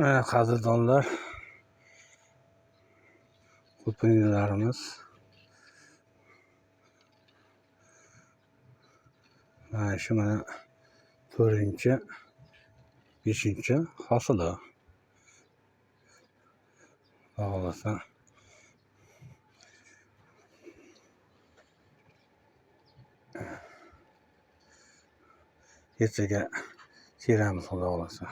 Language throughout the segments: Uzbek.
Qadrdonlar, ko'pinlarimiz shu mana 4-chi, 5-chi hosili. Xudo xohlasa ertaga teramiz, xudo xohlasa.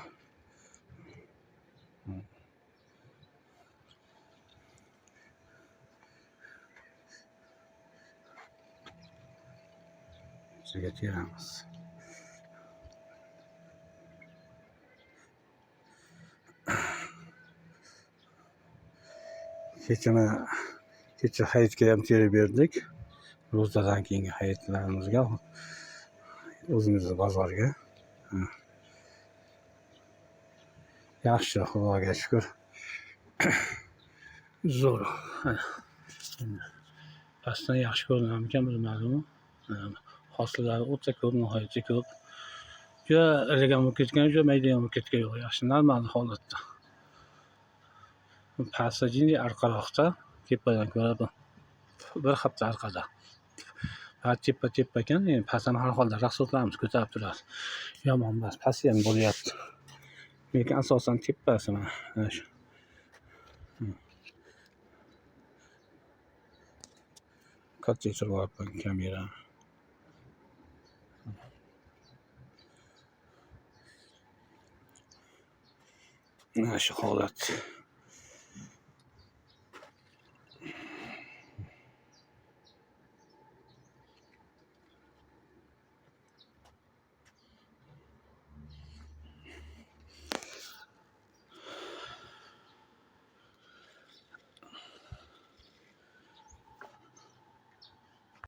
Ertaga teramiz. Kecha hayitga ham terib berdik. Ro'zadan keyingi hayitlarimizga, o'zimizni bozorga. Yaxshi, Xudoga shukr. Zo'r. Pastdan yaxshi ko'rinarmikan bilmadim. Hosillari o'ta ko'p, nihoyatda ko'p. Juda iligan bo'lib ketgan, juda maydagan bo'lib ketgan yo'q. Yaxshi normal holatda. Pastda jinday arqaroqda, tepadan ko'ra bir hafta orqada. Tepa ekan, past ham har holda rasotlarimiz ko'tarib turadi. Yomon emas, pasti ham bo'lyapti. Lekin asosan tepasi mana shu. Katta turibman kamera. Mana shu holat.